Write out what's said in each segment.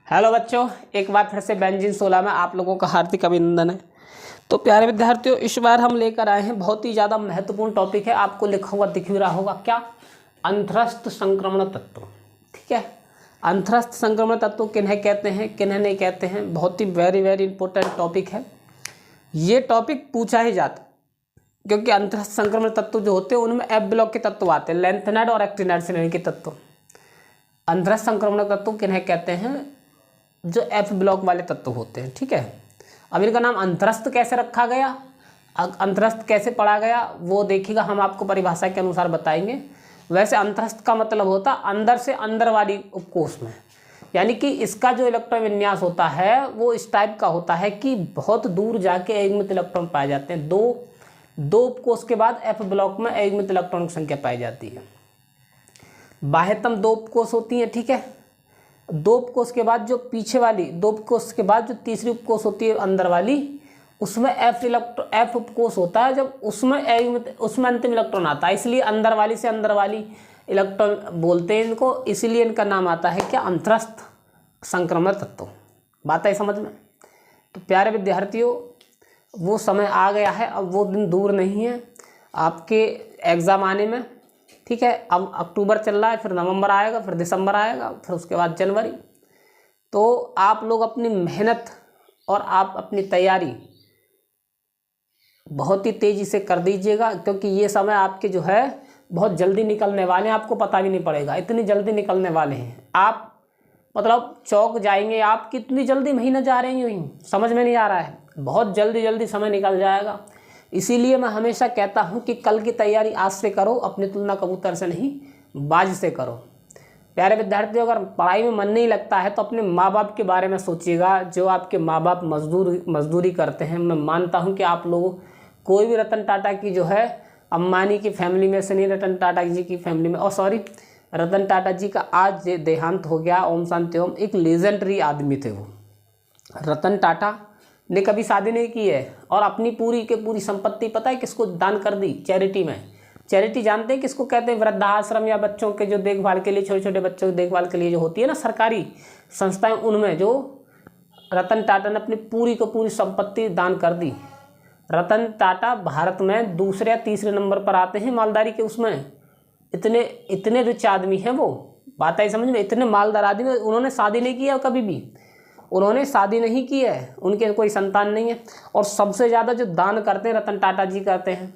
Hello बच्चों, एक बार फिर से बेंजीन 16 में आप लोगों का हार्दिक अभिनंदन है। तो प्यारे विद्यार्थियों, इस बार हम लेकर आए हैं बहुत ही ज़्यादा महत्वपूर्ण टॉपिक है। आपको लिखा हुआ दिख भी रहा होगा, क्या? अंतरस्थ संक्रमण तत्व। ठीक है, अंतरस्थ संक्रमण तत्व किन्हें कहते हैं, किन्हें नहीं कहते हैं, बहुत ही वेरी इंपॉर्टेंट टॉपिक है। ये टॉपिक पूछा ही जाता क्योंकि अंतरस्थ संक्रमण तत्व जो होते हैं उनमें एफ ब्लॉक के तत्व आते हैं, लेंथेनाइड और एक्टिनाइड श्रेणी के तत्व। अंतरस्थ संक्रमण तत्व किन्हें कहते हैं? जो एफ ब्लॉक वाले तत्व होते हैं। ठीक है, अब इनका नाम अंतरस्थ कैसे रखा गया, अंतरस्थ कैसे पढ़ा गया, वो देखिएगा, हम आपको परिभाषा के अनुसार बताएंगे। वैसे अंतरस्थ का मतलब होता अंदर से अंदर वाली उपकोष में, यानी कि इसका जो इलेक्ट्रॉन विन्यास होता है वो इस टाइप का होता है कि बहुत दूर जाके अयुग्मित इलेक्ट्रॉन पाए जाते हैं। दो उपकोष के बाद एफ ब्लॉक में अयुग्मित इलेक्ट्रॉन की संख्या पाई जाती है। बाह्यतम दो उपकोष होती है। ठीक है, दो उपकोष के बाद जो पीछे वाली, दो उपकोष के बाद जो तीसरी उपकोष होती है अंदर वाली, उसमें एफ उपकोष होता है। जब उसमें अंतिम इलेक्ट्रॉन आता है, इसलिए अंदर वाली से अंदर वाली इलेक्ट्रॉन बोलते हैं इनको, इसीलिए इनका नाम आता है क्या? अंतरस्थ संक्रमण तत्व। बात है समझ में? तो प्यारे विद्यार्थियों, वो समय आ गया है, अब वो दिन दूर नहीं है आपके एग्ज़ाम आने में। ठीक है, अब अक्टूबर चल रहा है, फिर नवंबर आएगा, फिर दिसंबर आएगा, फिर उसके बाद जनवरी। तो आप लोग अपनी मेहनत और आप अपनी तैयारी बहुत ही तेज़ी से कर दीजिएगा, क्योंकि ये समय आपके जो है बहुत जल्दी निकलने वाले हैं। आपको पता भी नहीं पड़ेगा, इतनी जल्दी निकलने वाले हैं। आप मतलब चौंक जाएंगे, आप कितनी जल्दी महीने जा रहे हैं, यूँ समझ में नहीं आ रहा है। बहुत जल्दी समय निकल जाएगा। इसीलिए मैं हमेशा कहता हूं कि कल की तैयारी आज से करो, अपनी तुलना कबूतर से नहीं बाज से करो। प्यारे विद्यार्थियों, अगर पढ़ाई में मन नहीं लगता है तो अपने माँ बाप के बारे में सोचिएगा। जो आपके माँ बाप मजदूरी करते हैं, मैं मानता हूं कि आप लोगों, कोई भी रतन टाटा की जो है अंबानी की फैमिली में से नहीं, रतन टाटा जी की फैमिली में, और सॉरी, रतन टाटा जी का आज देहांत हो गया, ओम शांति ओम। एक लेजेंडरी आदमी थे वो। रतन टाटा ने कभी शादी नहीं की है और अपनी पूरी के पूरी संपत्ति पता है किसको दान कर दी? चैरिटी में। चैरिटी जानते हैं किसको कहते हैं? वृद्धाश्रम या बच्चों के जो देखभाल के लिए, छोटे छोटे बच्चों की देखभाल के लिए जो होती है ना सरकारी संस्थाएं, उनमें जो रतन टाटा ने अपनी पूरी को पूरी संपत्ति दान कर दी। रतन टाटा भारत में दूसरे या तीसरे नंबर पर आते हैं मालदारी के उसमें। इतने रिच आदमी हैं वो। बात आई समझ में? इतने मालदार आदमी। उन्होंने शादी नहीं किया कभी भी, उन्होंने शादी नहीं की है, उनके कोई संतान नहीं है। और सबसे ज़्यादा जो दान करते हैं रतन टाटा जी करते हैं।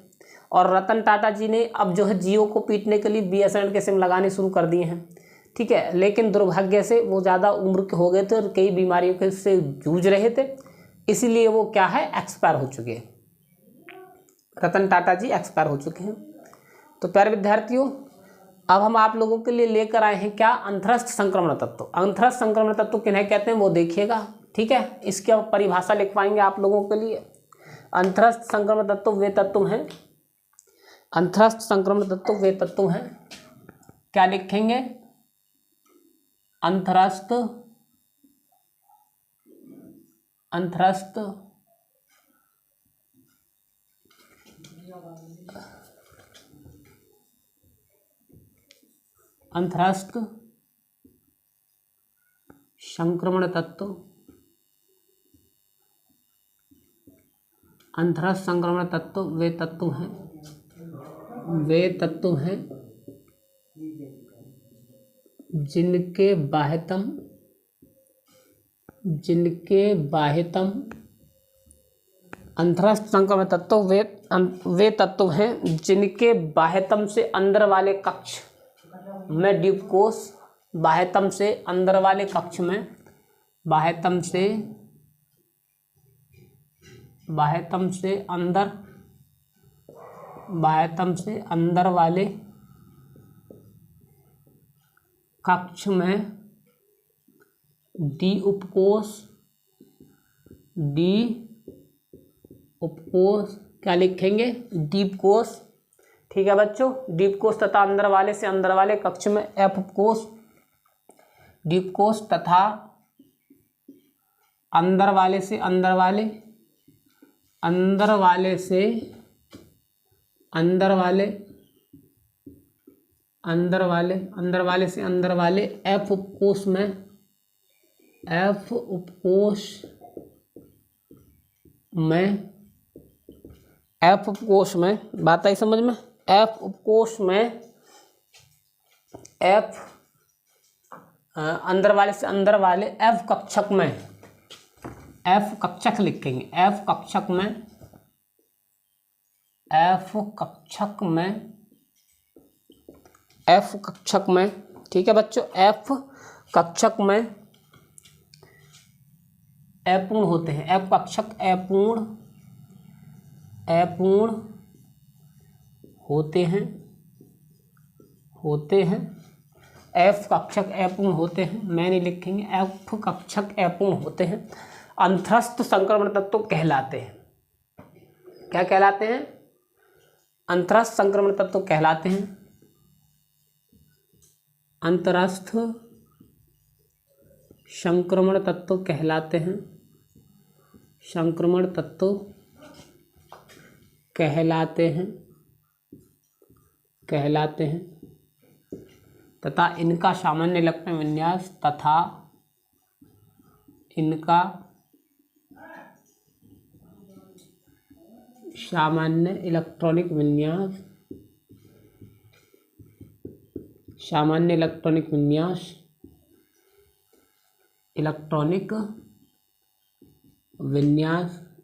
और रतन टाटा जी ने अब जो है जियो को पीटने के लिए BSNL के सिम लगाने शुरू कर दिए हैं। ठीक है, लेकिन दुर्भाग्य से वो ज़्यादा उम्र के हो गए थे और कई बीमारियों के से जूझ रहे थे, इसीलिए वो क्या है, एक्सपायर हो चुके हैं। रतन टाटा जी एक्सपायर हो चुके हैं। तो प्यारे विद्यार्थियों, अब हम आप लोगों के लिए लेकर आए हैं क्या? अंतरस्थ संक्रमण तत्व। अंतरस्थ संक्रमण तत्व किन्हें कहते हैं वो देखिएगा। ठीक है, इसकी अब परिभाषा लिखवाएंगे आप लोगों के लिए। अंतरस्थ संक्रमण तत्व वे तत्व हैं, अंतरस्थ संक्रमण तत्व वे तत्व हैं, क्या लिखेंगे? अंतरस्थ अंतरस्थ अंतरस्थ संक्रमण तत्व, अंतरस्थ संक्रमण तत्व वे तत्व हैं जिनके बाह्यतम अंतरस्थ संक्रमण तत्व वे तत्व हैं जिनके बाह्यतम से अंदर वाले कक्ष में द्वीपकोष, बाह्यतम से अंदर वाले कक्ष में, बाह्यतम से अंदर वाले कक्ष में डी उपकोष क्या लिखेंगे? दीपकोष। ठीक है बच्चों, दीपकोष तथा अंदर वाले से अंदर वाले कक्ष में एफ उपकोष, दीपकोष तथा अंदर वाले से अंदर वाले एफ उपकोष में F उपकोष में, F उपकोष में, बात आई समझ में, F उपकोष में, F अंदर वाले से अंदर वाले, F कक्षक में, F कक्षक लिखेंगे, F कक्षक में, F कक्षक में, F कक्षक में, ठीक है बच्चों, F कक्षक में अपूर्ण होते हैं, F कक्षक अपूर्ण होते हैं, F कक्षक अपूर्ण होते हैं, मैं नहीं लिखेंगे, F कक्षक अपूर्ण होते हैं, अंतरस्थ संक्रमण तत्व कहलाते हैं। क्या कहलाते हैं? अंतरस्थ संक्रमण तत्व कहलाते हैं। अंतरस्थ संक्रमण तत्व कहलाते हैं, संक्रमण तत्व कहलाते हैं तथा इनका सामान्य इलेक्ट्रॉनिक विन्यास तथा इनका सामान्य इलेक्ट्रॉनिक विन्यास,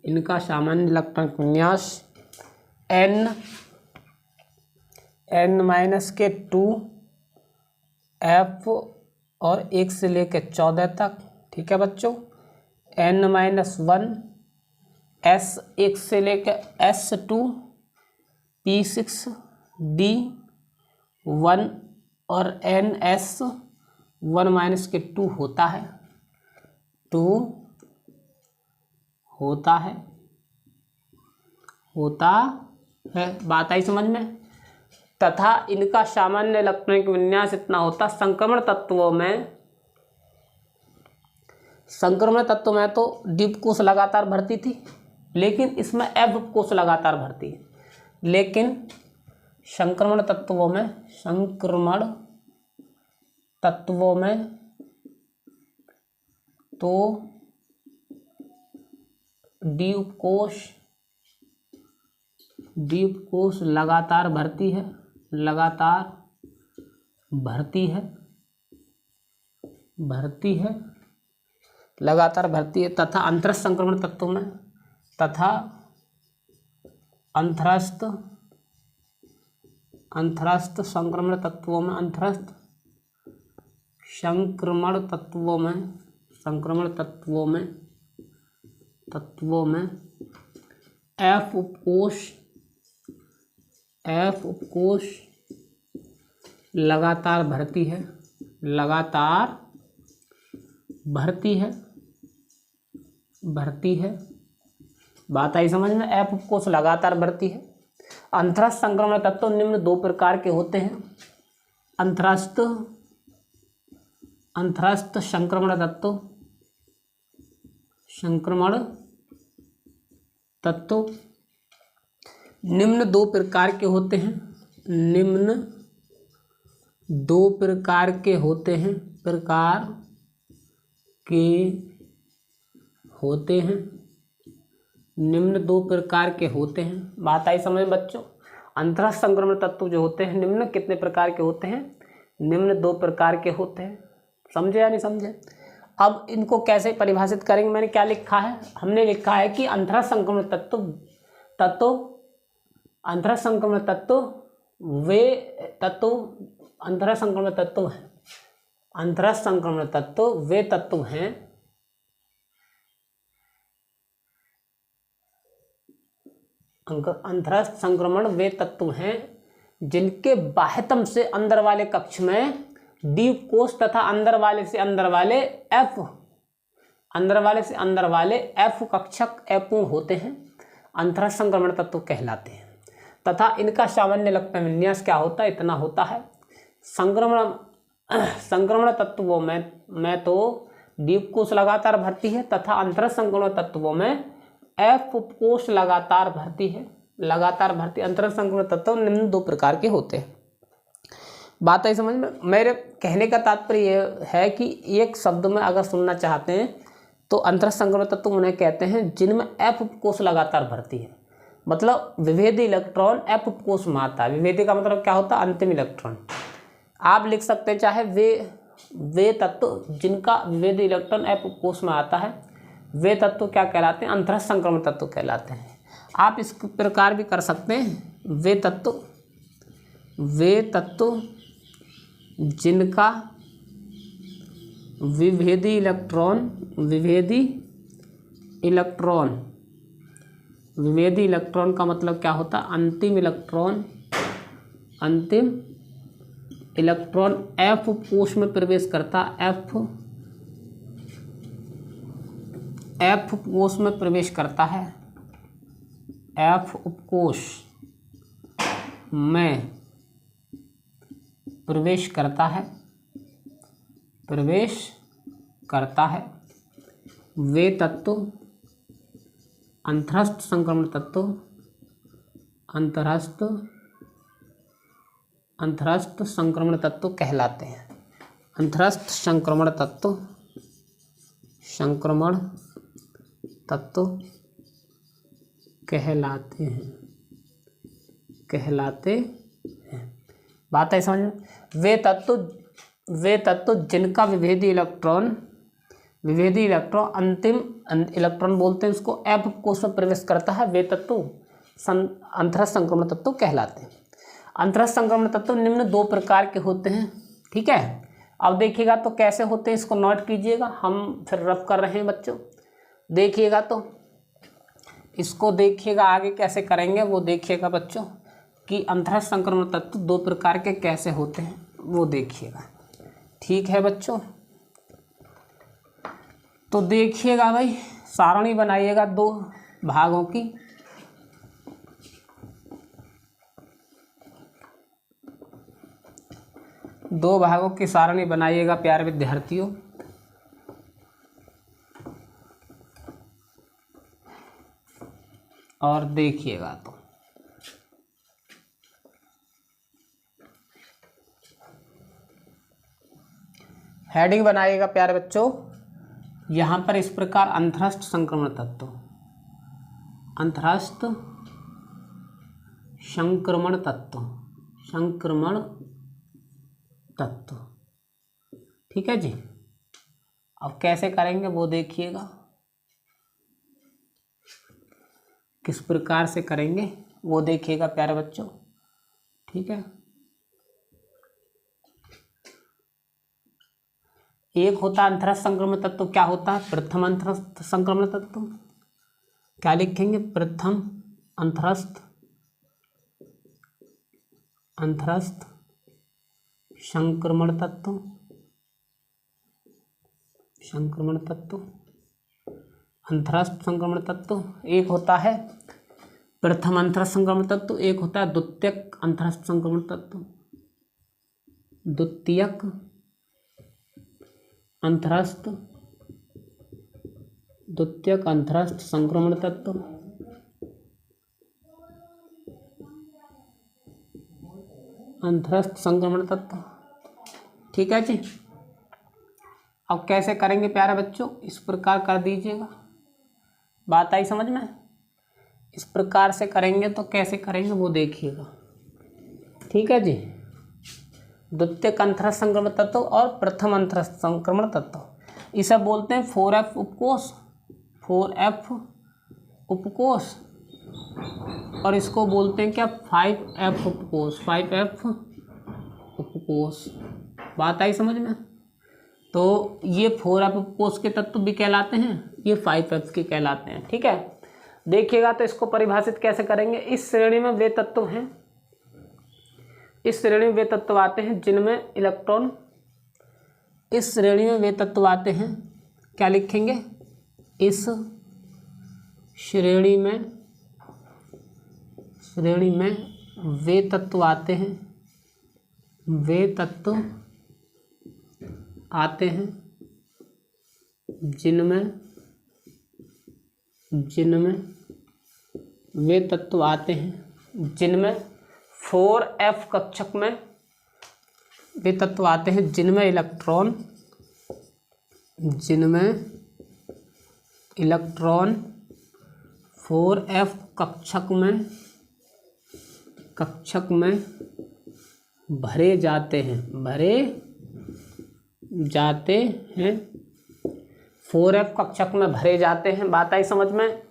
इनका सामान्य इलेक्ट्रॉनिक विन्यास n-2 F और 1 से लेकर 14 तक, ठीक है बच्चों, n-1 S1 से लेकर S2 P6 D1 और NS1-2 होता है, बात आई समझ में। तथा इनका सामान्य इलेक्ट्रॉनिक विन्यास इतना होता, संक्रमण तत्वों में तो D कोष लगातार भरती थी, लेकिन इसमें F कोष लगातार भरती है, लेकिन संक्रमण तत्वों में तो D उपकोष लगातार भरती है तथा अंतरस्थ संक्रमण तत्वों में, अंतरस्थ संक्रमण तत्वों में F उपकोष लगातार भरती है, बात आई समझ में। F उपकोष लगातार भरती है। अंतरस्थ संक्रमण तत्व निम्न 2 प्रकार के होते हैं। अंतरस्थ संक्रमण तत्व निम्न 2 प्रकार के होते हैं, निम्न 2 प्रकार के होते हैं, बात आई समझ में बच्चों। अंतरस्थ संक्रमण तत्व जो होते हैं निम्न कितने प्रकार के होते हैं? निम्न 2 प्रकार के होते हैं, समझे या नहीं समझे? अब इनको कैसे परिभाषित करेंगे? मैंने क्या लिखा है? हमने लिखा है कि अंतरस्थ संक्रमण तत्व वे तत्व हैं अंतरस्थ संक्रमण वे तत्व हैं जिनके बाह्यतम से अंदर वाले कक्ष में D कोष तथा अंदर वाले से अंदर वाले F कक्षक अपूर्ण होते हैं, अंतरस्थ संक्रमण तत्व कहलाते हैं। तथा इनका सामान्य इलेक्ट्रॉन विन्यास क्या होता है? इतना होता है। संक्रमण तत्वों में तो D कोष लगातार भरती है तथा अंतरस्थ संक्रमण तत्वों में F उपकोष लगातार भरती। अंतरस्थ संक्रमण तत्व निम्न 2 प्रकार के होते हैं। बात है समझ में। मेरे कहने का तात्पर्य ये है कि एक शब्द में अगर सुनना चाहते हैं तो अंतरस्थ संक्रमण तत्व उन्हें कहते हैं जिनमें एफ उपकोष लगातार भरती है। मतलब विभेदी इलेक्ट्रॉन एफ उपकोष में आता है। विभेदी का मतलब क्या होता है? अंतिम इलेक्ट्रॉन। आप लिख सकते हैं चाहे वे तत्व जिनका विभेदी इलेक्ट्रॉन एफ उपकोष में आता है, वे तत्व क्या कहलाते हैं? अंतरस्थ संक्रमण तत्व कहलाते हैं। आप इस प्रकार भी कर सकते हैं, वे तत्व जिनका विभेदी इलेक्ट्रॉन का मतलब क्या होता है? अंतिम इलेक्ट्रॉन एफ उपकोष में प्रवेश करता, एफ उपकोष में प्रवेश करता है, एफ उपकोष में प्रवेश करता है, वे तत्व अंतरस्थ संक्रमण तत्व कहलाते हैं। अंतरस्थ संक्रमण तत्व कहलाते हैं। बात है समझ में। वे तत्व जिनका विभेदी इलेक्ट्रॉन अंतिम इलेक्ट्रॉन बोलते हैं उसको, एफ कोष में प्रवेश करता है, वे तत्व अंतरस्थ संक्रमण तत्व कहलाते हैं। अंतरस्थ संक्रमण तत्व निम्न दो प्रकार के होते हैं। ठीक है, अब देखिएगा तो कैसे होते हैं, इसको नोट कीजिएगा। हम फिर रफ कर रहे हैं बच्चों, देखिएगा तो इसको देखिएगा, आगे कैसे करेंगे वो देखिएगा बच्चों कि अंतरस्थ संक्रमण तत्व दो प्रकार के कैसे होते हैं वो देखिएगा। ठीक है बच्चों, तो देखिएगा भाई, सारणी बनाइएगा दो भागों की। दो भागों की सारणी बनाइएगा प्यारे विद्यार्थियों। और देखिएगा तो हेडिंग बनाइएगा प्यारे बच्चों, यहाँ पर इस प्रकार अंतरस्थ संक्रमण तत्व। ठीक है जी, अब कैसे करेंगे वो देखिएगा, किस प्रकार से करेंगे वो देखिएगा प्यारे बच्चों। ठीक है, एक होता है अंतरस्थ संक्रमण तत्व, क्या होता है? प्रथम अंतरस्थ संक्रमण तत्व। क्या लिखेंगे? प्रथम अंतरस्थ संक्रमण तत्व। अंतरस्थ संक्रमण तत्व एक होता है प्रथम अंतरस्थ संक्रमण तत्व, एक होता है द्वितीयक अंतरस्थ संक्रमण तत्व। द्वितीयक अंतरस्थ संक्रमण तत्व। अंतरस्थ संक्रमण तत्व। ठीक है जी, अब कैसे करेंगे प्यारे बच्चों, इस प्रकार कर दीजिएगा। बात आई समझ में? इस प्रकार से करेंगे तो कैसे करेंगे वो देखिएगा। ठीक है जी, द्वितीयक अंतरस्थ संक्रमण तत्व और प्रथम अंतरस्थ संक्रमण तत्व, इसे बोलते हैं 4F उपकोष, और इसको बोलते हैं क्या? 5F उपकोष। बात आई समझ में? तो ये 4F उपकोष के तत्व भी कहलाते हैं, ये 5F के कहलाते हैं। ठीक है, देखिएगा तो इसको परिभाषित कैसे करेंगे। इस श्रेणी में वे तत्व हैं, इस श्रेणी में वे तत्व आते हैं जिनमें इलेक्ट्रॉन, इस श्रेणी में वे तत्व आते हैं, क्या लिखेंगे? इस श्रेणी में वे तत्व आते हैं, जिनमें 4F कक्षक में वे तत्व आते हैं जिनमें इलेक्ट्रॉन 4f कक्षक में भरे जाते हैं 4f कक्षक में भरे जाते हैं। बात आई समझ में।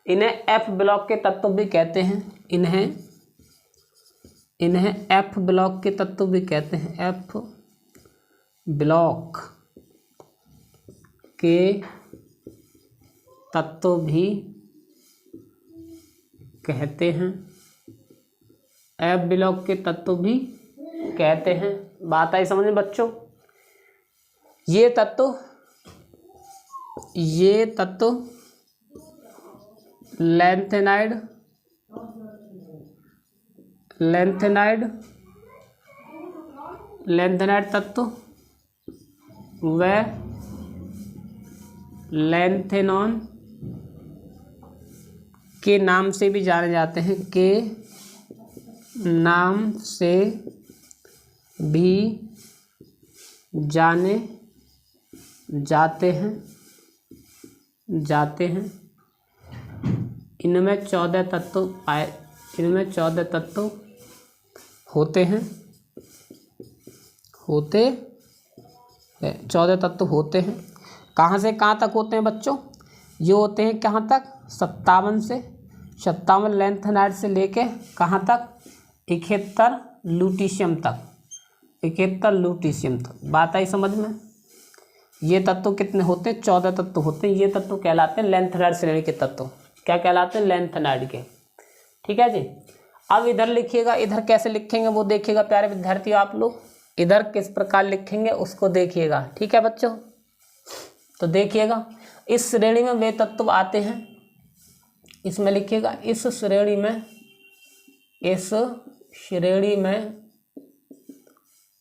इन्हें f ब्लॉक के तत्व भी कहते हैं। इन्हें f ब्लॉक के तत्व भी कहते हैं। f ब्लॉक के तत्व भी कहते हैं। f ब्लॉक के तत्व भी कहते हैं। बात आई समझ में बच्चों। ये तत्व लैंथेनाइड तत्व व लैंथेनॉन के नाम से भी जाने जाते हैं। के नाम से भी जाने जाते हैं। इनमें 14 तत्व होते हैं। 14 तत्व होते हैं। कहाँ से कहाँ तक होते हैं बच्चों? ये होते हैं कहाँ तक? 57 लैंथेनाइड से लेके कहाँ तक? 71 लूटीशियम तक। बात आई समझ में। ये तत्व कितने होते हैं? 14 तत्व होते हैं। ये तत्व कहलाते हैं लैंथेनाइड श्रेणी के तत्व। क्या कहलाते हैं? लैंथेनाइड के। ठीक है जी। अब इधर लिखिएगा। इधर कैसे लिखेंगे वो देखिएगा प्यारे विद्यार्थी। आप लोग इधर किस प्रकार लिखेंगे उसको देखिएगा। ठीक है बच्चों। तो देखिएगा इस श्रेणी में वे तत्व आते हैं। इसमें लिखिएगा इस श्रेणी में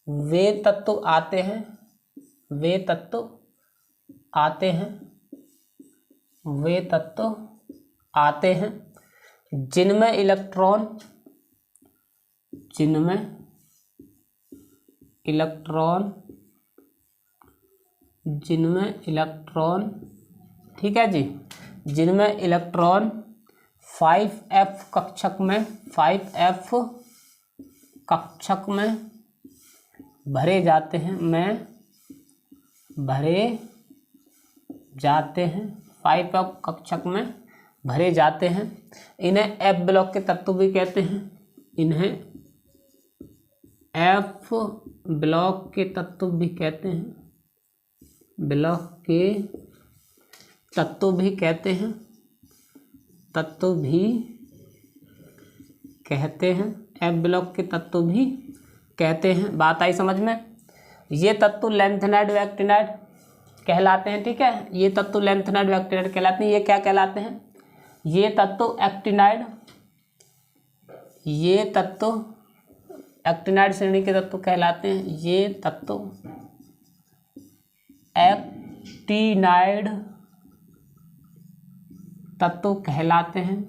वे तत्व आते हैं जिनमें इलेक्ट्रॉन ठीक है जी। जिनमें इलेक्ट्रॉन 5f कक्षक में भरे जाते हैं 5f कक्षक में भरे जाते हैं। इन्हें f ब्लॉक के तत्व भी कहते हैं। ब्लॉक के तत्व भी कहते हैं। बात आई समझ में। ये तत्व लैंथेनाइड व एक्टिनाइड कहलाते हैं। ठीक है। ये तत्व लैंथेनाइड व एक्टिनाइड कहलाते हैं। ये क्या कहलाते हैं? ये तत्व एक्टिनाइड श्रेणी के तत्व कहलाते हैं। ये तत्व एक्टिनाइड तत्व कहलाते हैं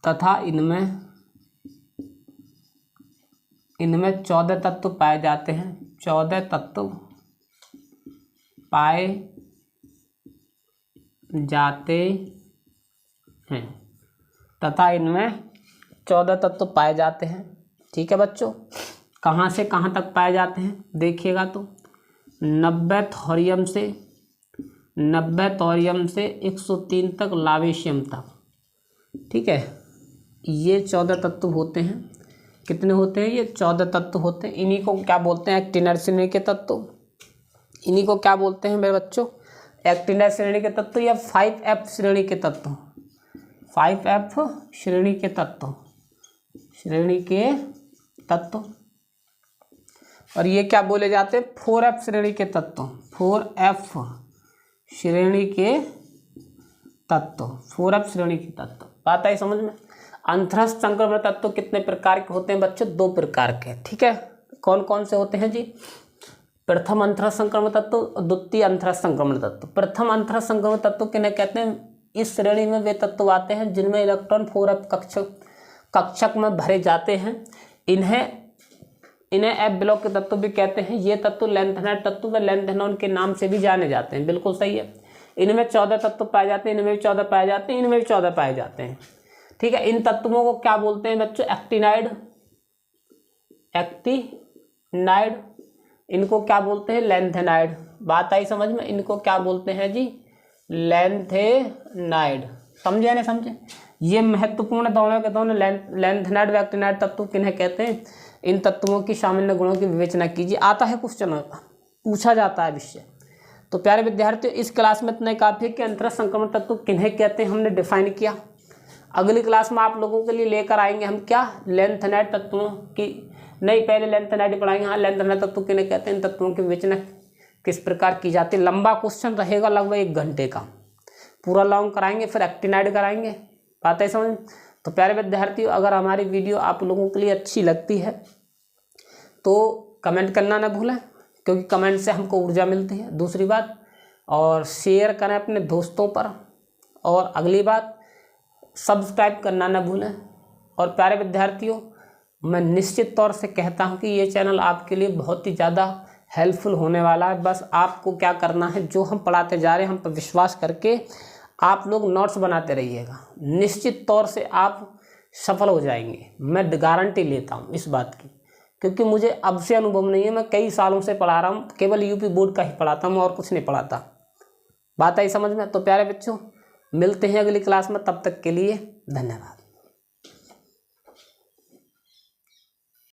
तथा इनमें 14 तत्व पाए जाते हैं। 14 तत्व पाए जाते हैं तथा इनमें 14 तत्व पाए जाते हैं। ठीक है बच्चों। कहाँ से कहाँ तक पाए जाते हैं देखिएगा तो 90 थोरियम से 103 तक लावेशियम तक। ठीक है। ये 14 तत्व होते हैं। कितने होते हैं? ये 14 तत्व होते हैं। इन्हीं को क्या बोलते हैं? एक्टिनाइड श्रेणी के तत्व। इन्हीं को क्या बोलते हैं मेरे बच्चों? एक्टिनाइड श्रेणी के तत्व या 5f श्रेणी के तत्व। 5f श्रेणी के तत्व। और ये क्या बोले जाते हैं? 4f श्रेणी के तत्व। 4f श्रेणी के तत्व। बात आई समझ में। अंतरस्थ संक्रमण तत्व कितने प्रकार के होते हैं बच्चों? 2 प्रकार के। ठीक है। कौन कौन से होते हैं जी? प्रथम अंतरस संक्रमण तत्व, द्वितीय अंतरस संक्रमण तत्व। प्रथम अंतरस संक्रमण तत्व किन्हें कहते हैं? इस श्रेणी में वे तत्व आते हैं जिनमें इलेक्ट्रॉन 4f कक्षक में भरे जाते हैं। इन्हें एफ ब्लॉक के तत्व भी कहते हैं। ये तत्व लैंथेनाइड तत्व व लैंथेनॉन के नाम से भी जाने जाते हैं। बिल्कुल सही है। इनमें 14 तत्व पाए जाते हैं, इनमें भी 14 पाए जाते हैं, इनमें भी 14 पाए जाते हैं। ठीक है, इन तत्वों को क्या बोलते हैं बच्चों? एक्टिनाइड। इनको क्या बोलते हैं? लैंथेनाइड। बात आई समझ में? इनको क्या बोलते हैं जी? लैंथेनाइड। समझे नहीं समझे? ये महत्वपूर्ण दोनों के दोनों लैंथेनाइड व एक्टिनाइड तत्व किन्हें कहते हैं? इन तत्वों की सामान्य गुणों की विवेचना कीजिए। आता है क्वेश्चन, पूछा जाता है विषय। तो प्यारे विद्यार्थियों, इस क्लास में इतना काफी है कि अंतरस संक्रमण तत्व किन्हें कहते हैं हमने डिफाइन किया। अगली क्लास में आप लोगों के लिए लेकर आएंगे हम क्या? लैंथेनाइड तत्वों की नहीं, पहले लैंथेनाइड पढ़ाएंगे। हाँ, लैंथेनाइड तत्व किन्हें कहते हैं, इन तत्वों की विवेचना किस प्रकार की जाती है। लंबा क्वेश्चन रहेगा, लगभग 1 घंटे का पूरा लॉन्ग कराएंगे, फिर एक्टिनाइड कराएंगे। बात है समझ? तो प्यारे विद्यार्थियों, अगर हमारी वीडियो आप लोगों के लिए अच्छी लगती है तो कमेंट करना ना भूलें, क्योंकि कमेंट से हमको ऊर्जा मिलती है। दूसरी बात, और शेयर करें अपने दोस्तों पर। और अगली बात, सब्सक्राइब करना ना भूलें। और प्यारे विद्यार्थियों, मैं निश्चित तौर से कहता हूं कि ये चैनल आपके लिए बहुत ही ज़्यादा हेल्पफुल होने वाला है। बस आपको क्या करना है, जो हम पढ़ाते जा रहे हैं हम पर विश्वास करके आप लोग नोट्स बनाते रहिएगा। निश्चित तौर से आप सफल हो जाएंगे, मैं गारंटी लेता हूँ इस बात की, क्योंकि मुझे अब से अनुभव नहीं है। मैं कई सालों से पढ़ा रहा हूँ, केवल यूपी बोर्ड का ही पढ़ाता हूँ और कुछ नहीं पढ़ाता। बात आई समझ में? तो प्यारे बच्चों, मिलते हैं अगली क्लास में, तब तक के लिए धन्यवाद।